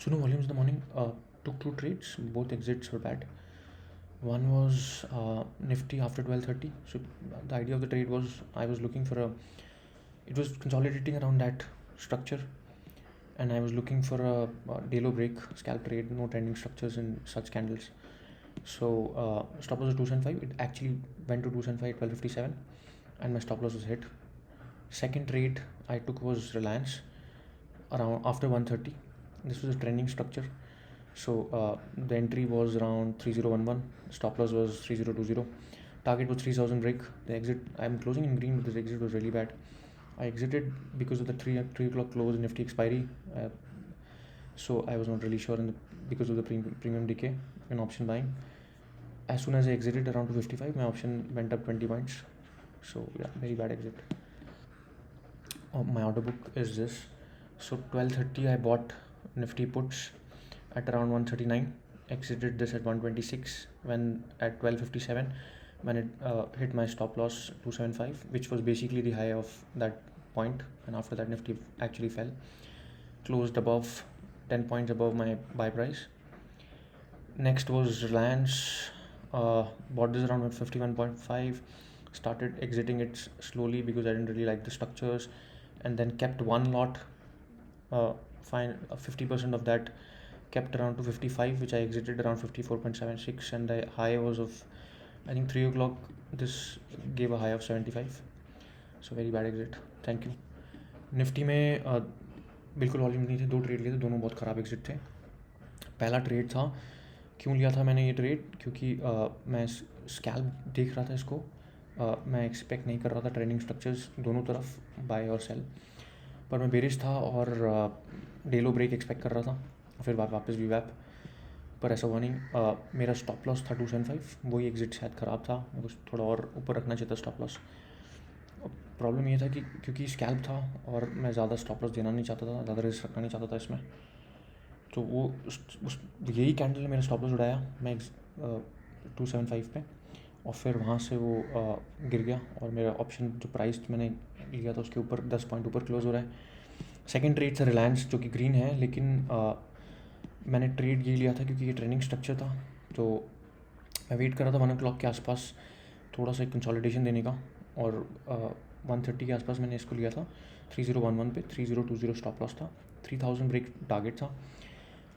So no volumes in the morning. Took two trades. Both exits were bad. One was Nifty after 12:30. So the idea of the trade was I was looking for a. It was consolidating around that structure, and I was looking for a Delo break scalp trade. No trending structures in such candles. So stop loss was 275. It actually went to 275 at 12:57, and my stop loss was hit. Second trade I took was Reliance around after 1:30. This was a trending structure. So the entry was around 3011, stop loss was 3020, target was 3000 break. The exit, I'm closing in green, but the exit was really bad. I exited because of the 3 o'clock close Nifty expiry. So I was not really sure because of the premium decay in option buying. As soon as I exited around 255, my option went up 20 points. So yeah, very bad exit. My order book is this. So 12:30 I bought Nifty puts at around 139, exited this at 126 when at 12:57 when it hit my stop loss 275, which was basically the high of that point, and after that Nifty actually fell, closed above 10 points above my buy price. Next was Reliance. Bought this around 51.5, started exiting it slowly because I didn't really like the structures, and then kept one lot, fine, 50% of that kept around 255, which I exited around 54.76, and the high was of I think 3 o'clock. This gave a high of 75, so very bad exit. Thank you. Nifty में बिल्कुल volume नहीं थे, दो trade लिए थे, दोनों बहुत ख़राब एग्जिट थे. पहला ट्रेड था, क्यों लिया था मैंने ये ट्रेड, क्योंकि मैं स्कैल्प देख रहा था इसको. मैं एक्सपेक्ट नहीं कर रहा था ट्रेंडिंग स्ट्रक्चर्स दोनों तरफ बाय और सेल, पर मैं बेरिश था और डेलो ब्रेक एक्सपेक्ट कर रहा था, फिर वापस वी वैप, पर ऐसा हुआ नहीं. मेरा स्टॉप लॉस था 275, वही एग्जिट शायद ख़राब था, मुझे थोड़ा और ऊपर रखना चाहिए था स्टॉप लॉस. प्रॉब्लम ये था कि क्योंकि स्कैल्प था और मैं ज़्यादा स्टॉप लॉस देना नहीं चाहता था, ज़्यादा रिस्क रखना नहीं चाहता था इसमें, तो वो यही कैंडल ने मेरा स्टॉप लॉस उड़ाया मैं 275 पे, और फिर वहाँ से वो गिर गया और मेरा ऑप्शन जो प्राइस मैंने लिया था उसके ऊपर 10 पॉइंट ऊपर क्लोज हो रहा है. सेकंड ट्रेड था रिलायंस, जो कि ग्रीन है, लेकिन मैंने ट्रेड ये लिया था क्योंकि ये ट्रेंडिंग स्ट्रक्चर था, तो मैं वेट कर रहा था 1 o'clock के आसपास थोड़ा सा कंसोलिडेशन देने का, और 130 के आसपास मैंने इसको लिया था 3011 पे. 3020 स्टॉप लॉस था, 3000 ब्रेक टारगेट था.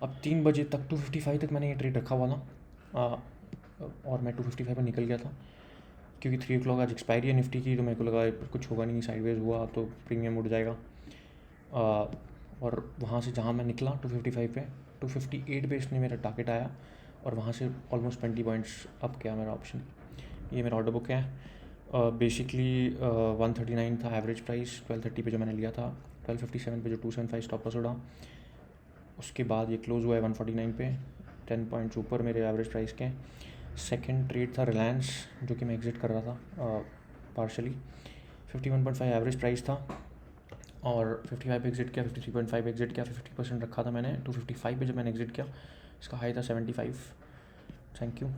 अब 3 बजे तक 255 तक मैंने ये ट्रेड रखा हुआ था, और मैं 255 पर निकल गया था क्योंकि 3 o'clock आज एक्सपायरी है निफ्टी की, तो मेरे को लगा कुछ होगा नहीं, साइडवेज हुआ तो प्रीमियम उड़ जाएगा. और वहाँ से जहाँ मैं निकला 255 पे, 258 पे इसने मेरा टारगेट आया, और वहाँ से ऑलमोस्ट 20 पॉइंट्स अप गया मेरा ऑप्शन. ये मेरा ऑर्डर बुक है. बेसिकली 139 था एवरेज प्राइस 12:30 पे जो मैंने लिया था. 12:57 पे जो 275 स्टॉप लॉस उड़ा, उसके बाद ये क्लोज हुआ है 149 पे, 10 पॉइंट्स ऊपर मेरे एवरेज प्राइस के. सेकंड ट्रेड था रिलायंस, जो कि मैं एग्जिट कर रहा था पार्शली. 51.5 एवरेज प्राइस था और 55 एग्जिट किया, 53.5 एग्जिट किया, 50% रखा था मैंने. 255 पे जब मैंने एग्जिट किया, इसका हाई था 75. Thank you.